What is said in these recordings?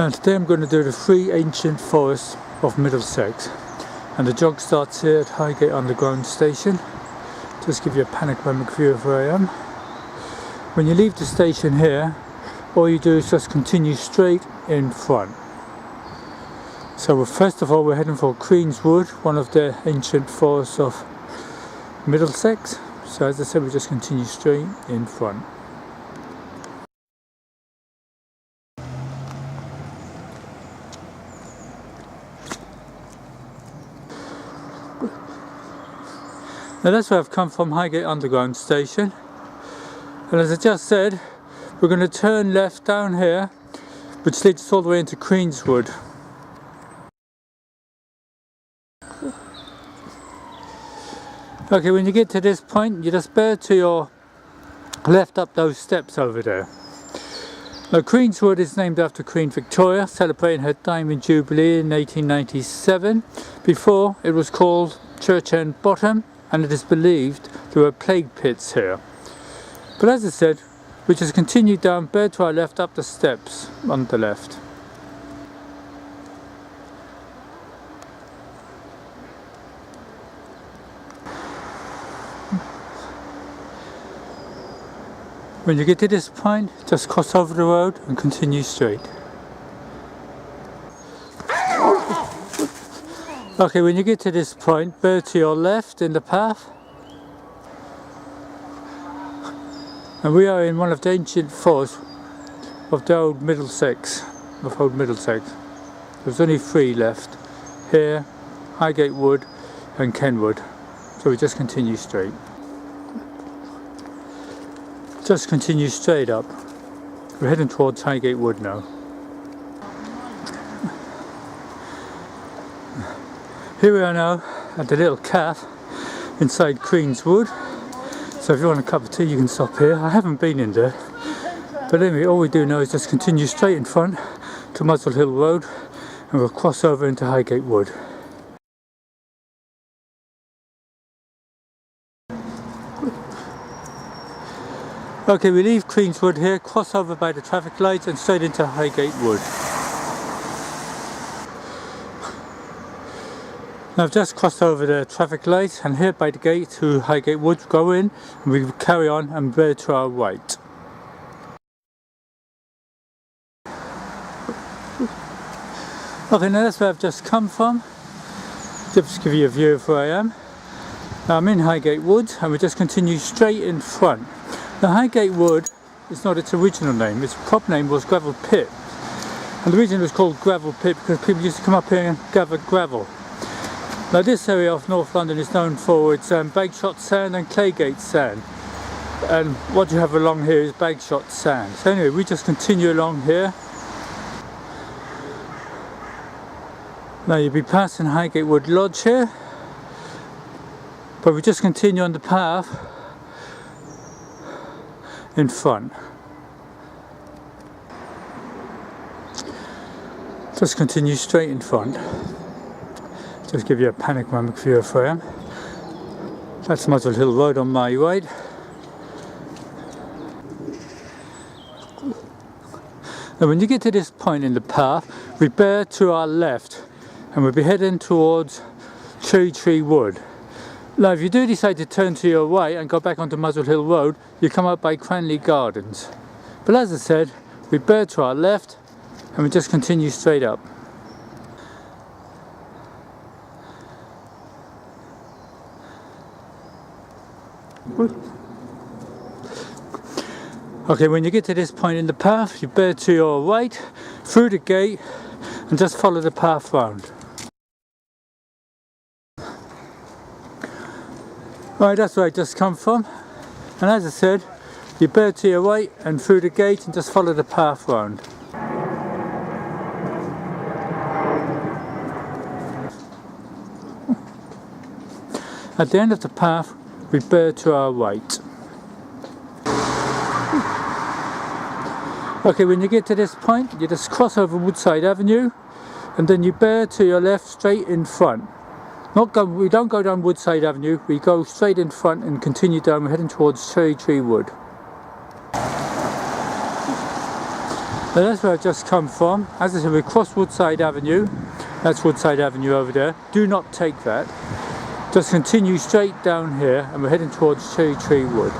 And today I'm going to do the 3 ancient forests of Middlesex, and the jog starts here at Highgate Underground Station. Just give you a panoramic view of where I am. When you leave the station here, all you do is just continue straight in front. So first of all, we're heading for Kenwood Wood, one of the ancient forests of Middlesex. So as I said, we just continue straight in front. Now that's where I've come from, Highgate Underground Station. And as I just said, we're going to turn left down here, which leads us all the way into Kenwood Wood. Okay, when you get to this point, you just bear to your left up those steps over there. Now Kenwood Wood is named after Queen Victoria, celebrating her Diamond Jubilee in 1897. Before, it was called Churchyard Bottom, and it is believed there were plague pits here. But as I said, we just continue down, bear to our left up the steps on the left. When you get to this point, just cross over the road and continue straight. Okay, when you get to this point, bear to your left in the path. And we are in one of the ancient forests of the old Middlesex, There's only 3 left. Here, Highgate Wood and Kenwood. So we just continue straight. Just continue straight up. We're heading towards Highgate Wood now. Here we are now at the little cafe inside Kenwood Wood. So if you want a cup of tea, you can stop here. I haven't been in there. But anyway, all we do now is just continue straight in front to Muswell Hill Road, and we'll cross over into Highgate Wood. Okay, we leave Kenwood Wood here, cross over by the traffic lights and straight into Highgate Wood. Now I've just crossed over the traffic lights, and here by the gate to Highgate Wood, go in and we carry on and bear to our right. Okay, now that's where I've just come from. Just give you a view of where I am. Now I'm in Highgate Wood, and we just continue straight in front. Now Highgate Wood is not its original name. Its proper name was Gravelpit, and the reason it was called Gravelpit because people used to come up here and gather gravel. Now this area of North London is known for its bagshot sand and claygate sand, and what you have along here is bagshot sand. So anyway, we just continue along here. Now you'll be passing Highgate Wood Lodge here, but we just continue on the path in front. Just continue straight in front. Just give you a panoramic view of where I am. That's Muswell Hill Road on my right. Now when you get to this point in the path, we bear to our left and we'll be heading towards Cherry Wood. Now if you do decide to turn to your right and go back onto Muswell Hill Road, you come out by Cranley Gardens. But as I said, we bear to our left and we just continue straight up. Okay, when you get to this point in the path, you bear to your right, through the gate, and just follow the path round. Right, that's where I just come from, and as I said, you bear to your right and through the gate and just follow the path round. At the end of the path, we bear to our right. Okay, when you get to this point, you just cross over Woodside Avenue, and then you bear to your left straight in front. We don't go down Woodside Avenue, we go straight in front and continue down. We're heading towards Cherry Wood. Now that's where I've just come from. As I said, we cross Woodside Avenue. That's Woodside Avenue over there. Do not take that. Just continue straight down here and we're heading towards Cherry Tree Wood.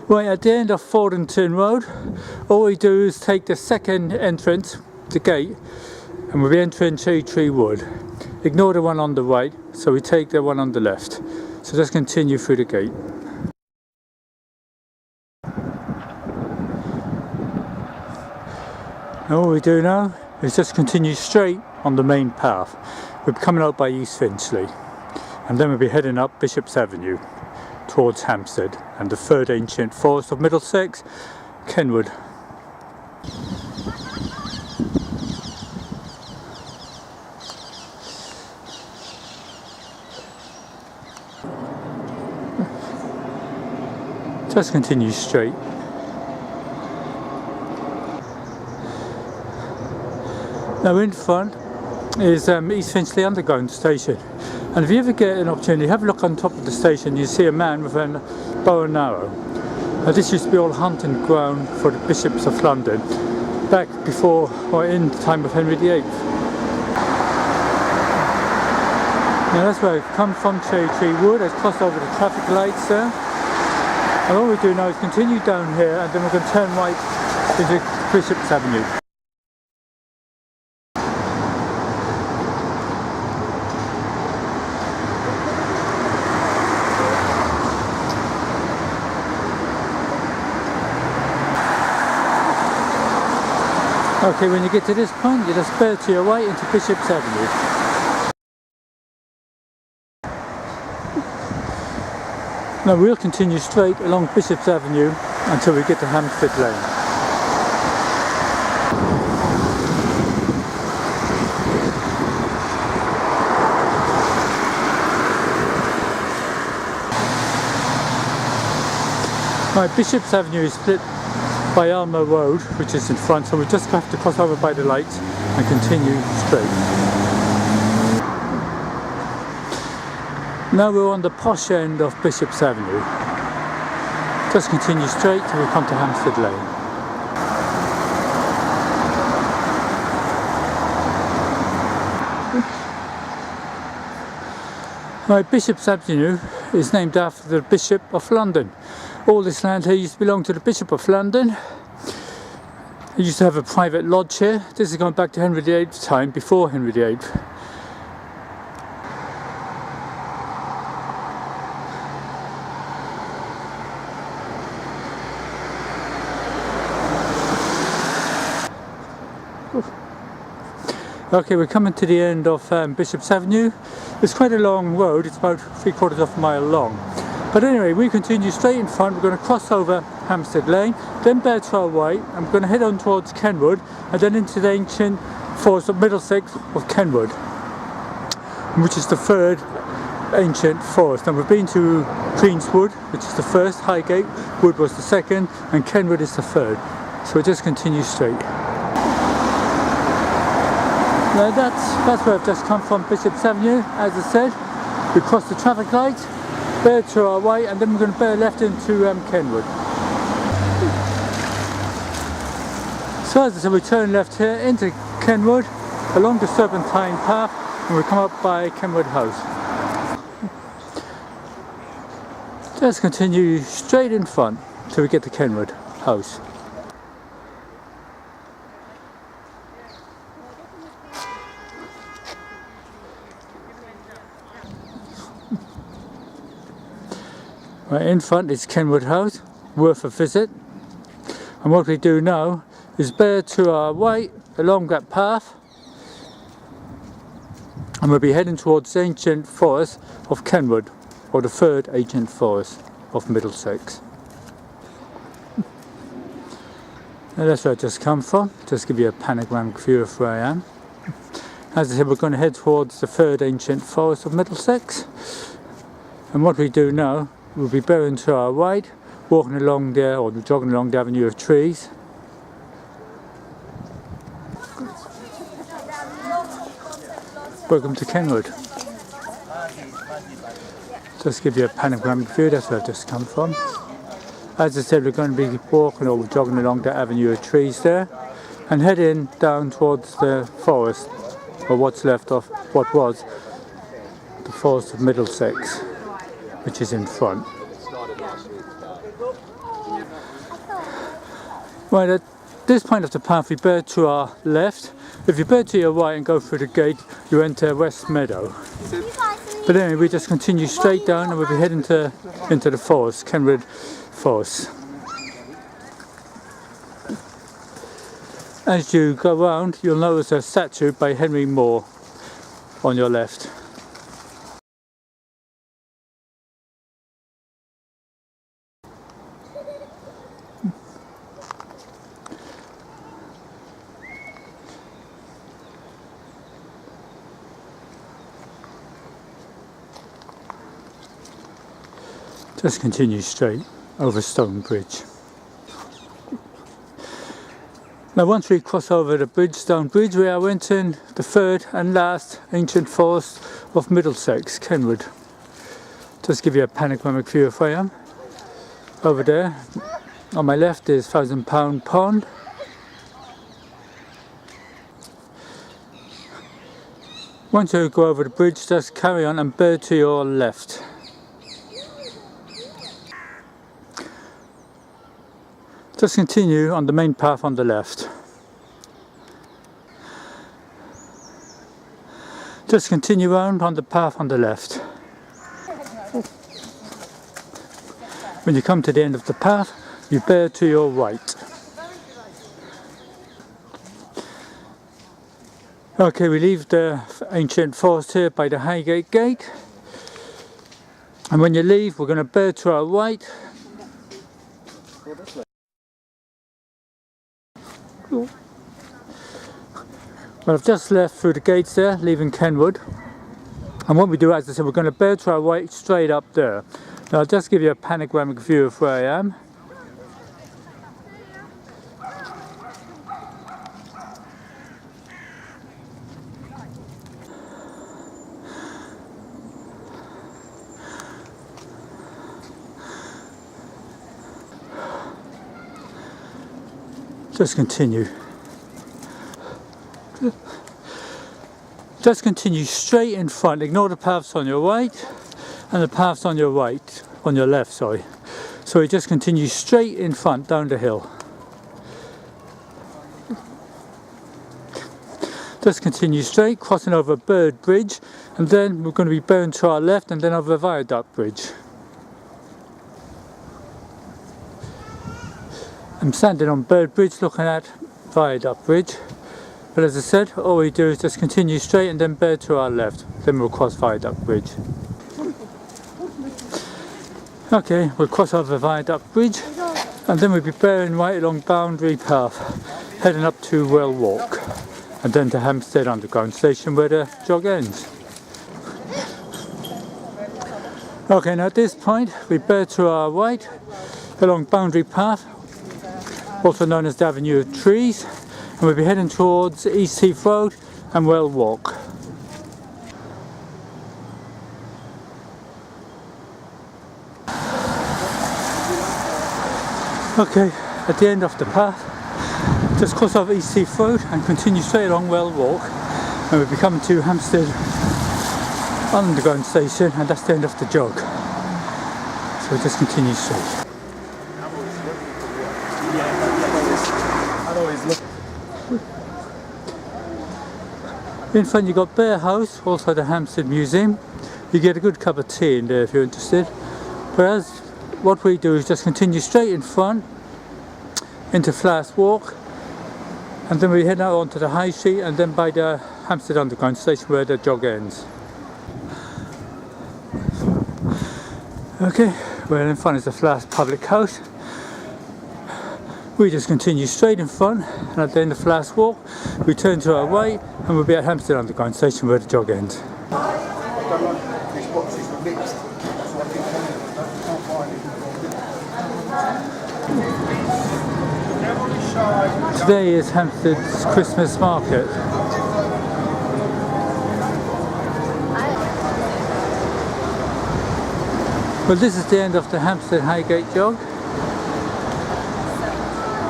Right at the end of Fordington Road, all we do is take the second entrance, the gate, and we'll be entering Cherry Tree Wood. Ignore the one on the right, so we take the one on the left. So just continue through the gate. And all we do now is just continue straight on the main path. We're coming out by East Finchley, and then we'll be heading up Bishop's Avenue towards Hampstead and the third ancient forest of Middlesex, Kenwood. Just continue straight. Now in front is East Finchley Underground Station, and if you ever get an opportunity, have a look on top of the station. You see a man with a bow and arrow. Now this used to be all hunting ground for the bishops of London back before or in the time of Henry VIII. Now that's where I've come from, Cherry Tree Wood. I've crossed over the traffic lights there, and all we do now is continue down here, and then we're going to turn right into Bishop's Avenue. Okay, when you get to this point, you just bear to your right into Bishop's Avenue. Now we'll continue straight along Bishop's Avenue until we get to Hampstead Lane. Right, Bishop's Avenue is split by Armour Road, which is in front, so we just have to cross over by the lights and continue straight. Now we're on the posh end of Bishop's Avenue. Just continue straight till we come to Hampstead Lane. Right, Bishop's Avenue is named after the Bishop of London. All this land here used to belong to the Bishop of London. He used to have a private lodge here. This is going back to Henry VIII's time, before Henry VIII. Okay, we're coming to the end of Bishop's Avenue. It's quite a long road, it's about 3/4 of a mile long. But anyway, we continue straight in front. We're going to cross over Hampstead Lane, then bear to our right, and we're going to head on towards Kenwood, and then into the ancient forest of Middlesex of Kenwood, which is the third ancient forest. And we've been to Queenswood, which is the first, Highgate Wood was the second, and Kenwood is the third. So we just continue straight. Now that's where I've just come from, Bishop's Avenue. As I said, we cross the traffic light, bear to our right, and then we're going to bear left into Kenwood. So as I said, we turn left here into Kenwood along the serpentine path, and we come up by Kenwood House. Just continue straight in front till we get to Kenwood House. Right in front is Kenwood House, worth a visit. And what we do now is bear to our right along that path, and we'll be heading towards the ancient forest of Kenwood, or the third ancient forest of Middlesex. Now that's where I just come from, just give you a panoramic view of where I am. As I said, we're going to head towards the third ancient forest of Middlesex, and what we do now, we'll be bearing to our right, walking along there, or jogging along the avenue of trees. Welcome to Kenwood. Just give you a panoramic view, that's where I've just come from. As I said, we're going to be walking or jogging along the avenue of trees there and heading down towards the forest, or what's left of what was the forest of Middlesex, which is in front. Right, at this point of the path we bear to our left. If you bear to your right and go through the gate, you enter West Meadow. But anyway, we just continue straight down and we'll be heading into the forest, Kenwood Forest. As you go round, you'll notice a statue by Henry Moore on your left. Just continue straight over Stone Bridge. Now once we cross over the Stone Bridge, we are entering the third and last ancient forest of Middlesex, Kenwood. Just give you a panoramic view of where I am. Over there, on my left is £1,000 Pond. Once you go over the bridge, just carry on and bear to your left. Just continue on the main path on the left. Just continue round on the path on the left. When you come to the end of the path, you bear to your right. Okay, we leave the ancient forest here by the Highgate gate. And when you leave, we're going to bear to our right. Well, I've just left through the gates there, leaving Kenwood. And what we do, as I said, we're going to bear to our right straight up there. Now I'll just give you a panoramic view of where I am. Just continue. Just continue straight in front. Ignore the paths on your right and the paths on your left, sorry. So we just continue straight in front down the hill. Just continue straight, crossing over Bird Bridge, and then we're going to be bearing to our left and then over Viaduct Bridge. I'm standing on Bird Bridge looking at Viaduct Bridge, but as I said, all we do is just continue straight and then bear to our left, then we'll cross Viaduct Bridge. Okay, we'll cross over Viaduct Bridge and then we'll be bearing right along Boundary Path, heading up to Well Walk and then to Hampstead Underground Station where the jog ends. Okay, now at this point we bear to our right along Boundary Path, also known as the Avenue of Trees, and we'll be heading towards East Heath Road and Well Walk. Okay, at the end of the path, just cross over East Heath Road and continue straight along Well Walk, and we'll be coming to Hampstead Underground Station, and that's the end of the jog. So we'll just continue straight. In front you've got Bear House, also the Hampstead Museum. You get a good cup of tea in there if you're interested. Whereas what we do is just continue straight in front into Flask Walk, and then we head out onto the High Street and then by the Hampstead Underground Station where the jog ends. Okay, well in front is the Flask Public House. We just continue straight in front, and at the end of Flask Walk we turn to our right and we'll be at Hampstead Underground Station where the jog ends. Today is Hampstead's Christmas market. Well, this is the end of the Hampstead Highgate jog.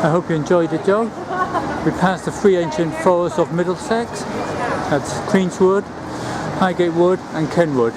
I hope you enjoyed the jog. We passed the three ancient forests of Middlesex. That's Queenswood, Highgate Wood and Kenwood.